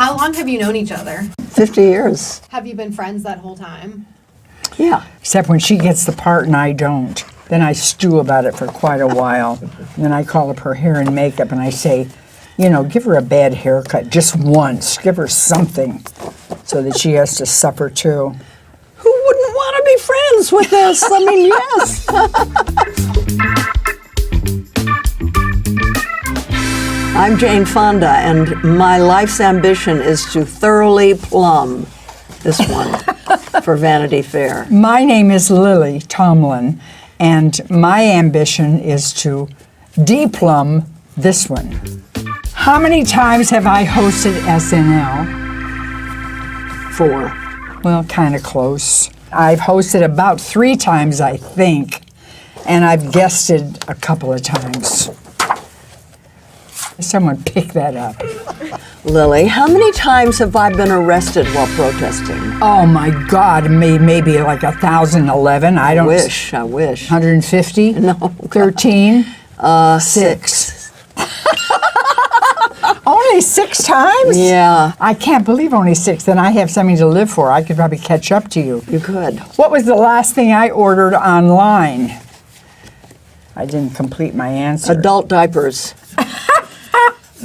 How long have you known each other? 50 years. Have you been friends that whole time? Yeah. Except when she gets the part and I don't. Then I stew about it for quite a while. And then I call up her hair and makeup and I say, you know, give her a bad haircut just once. Give her something so that she has to suffer too. Who wouldn't want to be friends with us? I mean, yes. I'm Jane Fonda, and my life's ambition is to thoroughly plumb this one for Vanity Fair. My name is Lily Tomlin, and my ambition is to deplumb this one. How many times have I hosted SNL? 4. Well, kind of close. I've hosted about 3 times, I think, and I've guested a couple of times. Someone pick that up. Lily, how many times have I been arrested while protesting? Oh my God, maybe like 1,011. I don't. I wish. 150? No. 13? 6. Only 6 times? Yeah. I can't believe only 6. Then I have something to live for. I could probably catch up to you. You could. What was the last thing I ordered online? I didn't complete my answer. Adult diapers.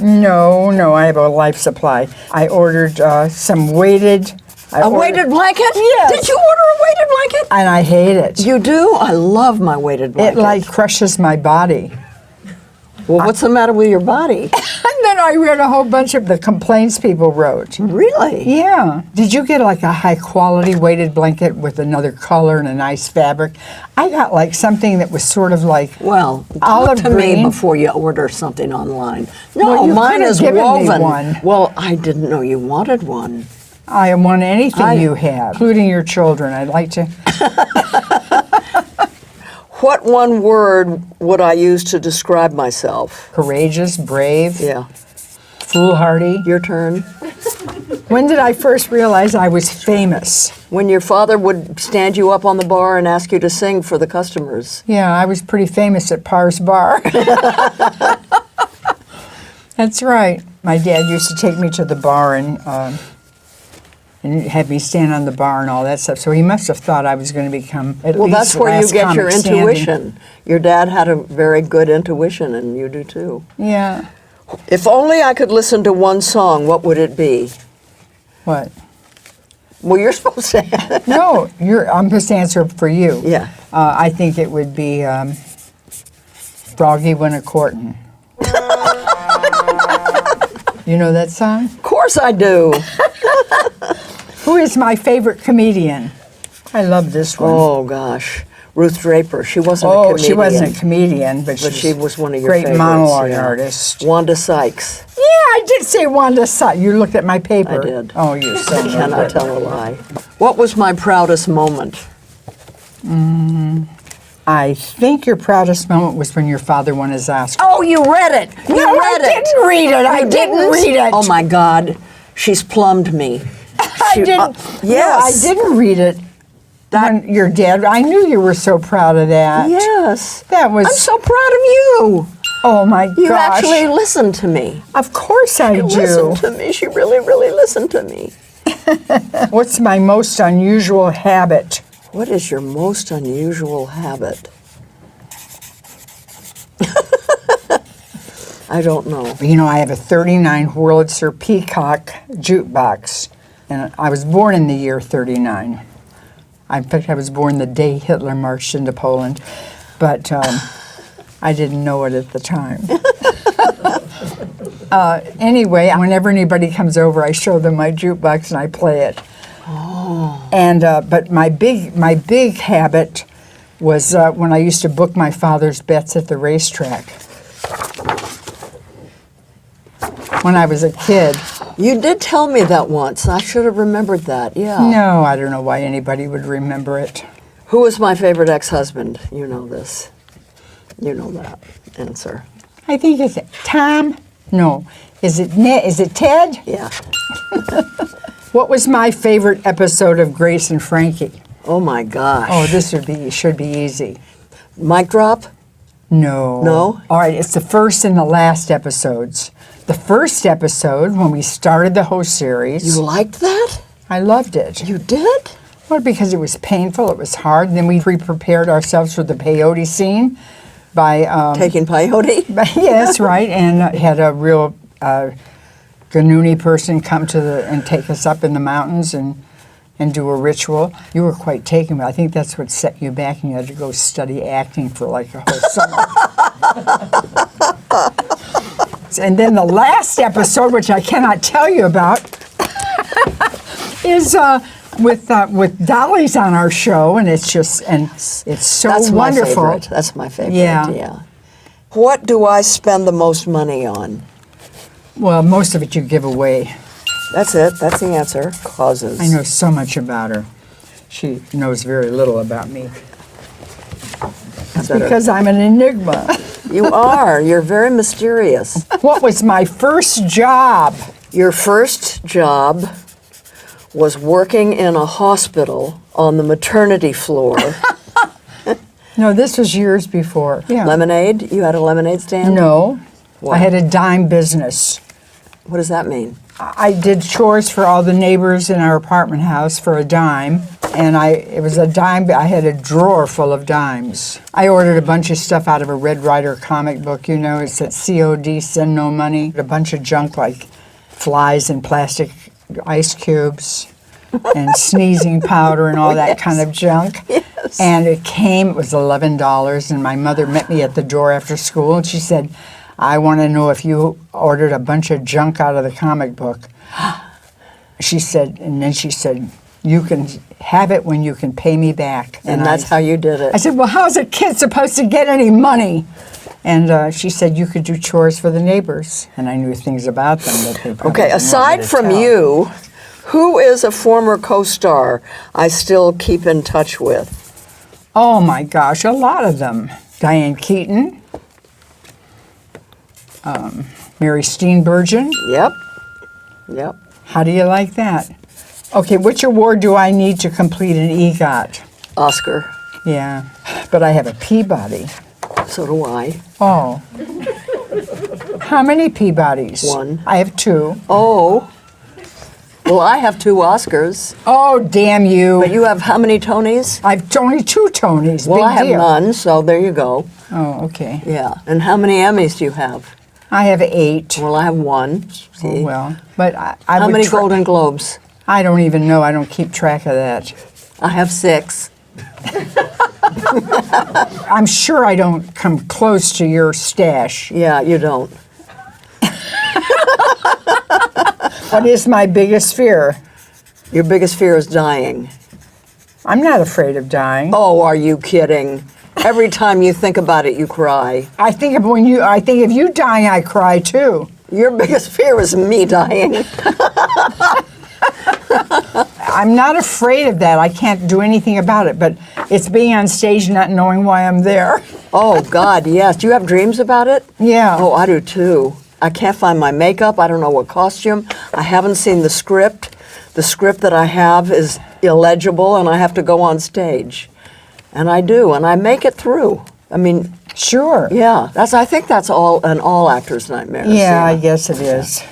No, I have a life supply. I ordered some weighted... weighted blanket? Yes. Did you order a weighted blanket? And I hate it. You do? I love my weighted blanket. It like crushes my body. Well, what's the matter with your body? And then I read a whole bunch of the complaints people wrote. Really? Yeah. Did you get like a high quality weighted blanket with another color and a nice fabric? I got like something that was sort of like Well, talk olive to green. me before you order something online. No, Well, you mine could have is given me woven. one. Well, I didn't know you wanted one. I want anything you have, including your children. I'd like to. What one word would I use to describe myself? Courageous, brave, Yeah. foolhardy. Your turn. When did I first realize I was famous? When your father would stand you up on the bar and ask you to sing for the customers. Yeah, I was pretty famous at Parr's Bar. That's right. My dad used to take me to the bar and have me stand on the bar and all that stuff. So he must have thought I was going to become at Well, least that's the where you last get your comic standing. intuition. Your dad had a very good intuition, and you do too. Yeah. If only I could listen to one song, what would it be? What? Well, you're supposed to. No, I'm just answering for you. Yeah. I think it would be Froggy Went A-Courtin'. You know that song? Of course I do. Who is my favorite comedian? I love this one. Oh, gosh. Ruth Draper. She wasn't a comedian. She wasn't a comedian, but she was one of your great favorites. monologue Yeah. artist. Wanda Sykes. Yeah, I did say Wanda Sykes. You looked at my paper. I did. Oh, you're so I cannot good. tell a lie. What was my proudest moment? I think your proudest moment was when your father won his Oscar. Oh, you read it. You No, read I it. didn't read it. I You didn't read it. Oh, my God. She's plumbed me. I didn't. Yes. No, I didn't read it. When your dad. I knew you were so proud of that. Yes. That was. I'm so proud of you. Oh my You gosh. actually listened to me. Of course I do. Listened to me. She really, really listened to me. What's my most unusual habit? What is your most unusual habit? I don't know. You know, I have a 39 Wurlitzer Peacock jukebox, and I was born in the year 39. In fact, I was born the day Hitler marched into Poland, but I didn't know it at the time. Anyway, whenever anybody comes over, I show them my jukebox and I play it. Oh. And but my big habit was when I used to book my father's bets at the racetrack. When I was a kid. You did tell me that once. I should have remembered that, yeah. No, I don't know why anybody would remember it. Who was my favorite ex-husband? You know this. You know that answer. I think it's Tom. No, is it Ted? Yeah. What was my favorite episode of Grace and Frankie? Oh my gosh. Oh, this should be easy. Mic drop? No. No? All right, it's the first and the last episodes. The first episode, when we started the whole series, You liked that? I loved it. You did? Well, because it was painful, it was hard. And then we pre-prepared ourselves for the peyote scene by... Taking peyote? yes, right, and had a real Ganuni person come and take us up in the mountains and do a ritual. You were quite taken, but I think that's what set you back, and you had to go study acting for like a whole summer. And then the last episode, which I cannot tell you about, is with Dolly's on our show, and it's so That's wonderful. My favorite. That's my favorite. Yeah. What do I spend the most money on? Well, most of it you give away. That's it. That's the answer. Causes. I know so much about her. She knows very little about me. That's because I'm an enigma. You are. You're very mysterious. What was my first job? Your first job was working in a hospital on the maternity floor. No, this was years before. Yeah. Lemonade? You had a lemonade stand? No. What? I had a dime business. What does that mean? I did chores for all the neighbors in our apartment house for a dime, and it was a dime. I had a drawer full of dimes. I ordered a bunch of stuff out of a Red Ryder comic book. You know, it's at COD, send no money. A bunch of junk like flies and plastic ice cubes and sneezing powder and all that kind of junk. Yes. And it was $11, and my mother met me at the door after school, and she said, I want to know if you ordered a bunch of junk out of the comic book. She said, you can have it when you can pay me back. And that's how you did it. I said, well, how's a kid supposed to get any money? And she said, you could do chores for the neighbors. And I knew things about them that they probably Okay, didn't want me aside to from tell. you, who is a former co-star I still keep in touch with? Oh, my gosh, a lot of them. Diane Keaton. Mary Steenburgen. Yep. How do you like that? Okay, which award do I need to complete an EGOT? Oscar. Yeah, but I have a Peabody. So do I. Oh. How many Peabodys? One. I have 2. Oh. Well, I have 2 Oscars. Oh, damn you. But you have how many Tonys? I've only 2 Tonys. Well, Big I have deal. none, so there you go. Oh, okay. Yeah. And how many Emmys do you have? I have 8. Well, I have 1. See? Oh, well, but I How would many Golden Globes? I don't even know. I don't keep track of that. I have 6. I'm sure I don't come close to your stash. Yeah, you don't. What is my biggest fear? Your biggest fear is dying. I'm not afraid of dying. Oh, are you kidding? Every time you think about it, you cry. I think of you dying, I cry too. Your biggest fear is me dying. I'm not afraid of that. I can't do anything about it, but it's being on stage and not knowing why I'm there. Oh, God, yes. Do you have dreams about it? Yeah. Oh, I do too. I can't find my makeup. I don't know what costume. I haven't seen the script. The script that I have is illegible, and I have to go on stage. And I do, and I make it through. I mean, Sure. yeah, I think that's an all actor's nightmare. Yeah, I guess it is.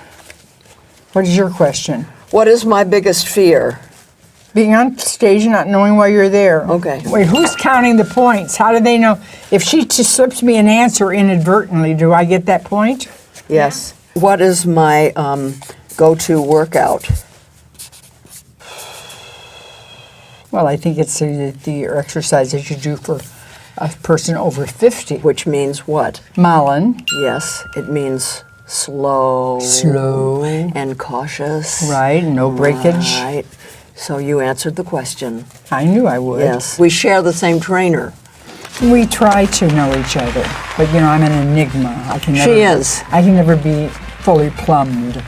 What is your question? What is my biggest fear? Being on stage and not knowing why you're there. Okay. Wait, who's counting the points? How do they know? If she just slips me an answer inadvertently, do I get that point? Yes. What is my go-to workout? Well, I think it's the exercise that you do for a person over 50. Which means what? Malin. Yes, it means slow. Slow. And cautious. Right, no breakage. Right. So you answered the question. I knew I would. Yes. We share the same trainer. We try to know each other, but I'm an enigma. I can never. She is. I can never be fully plumbed.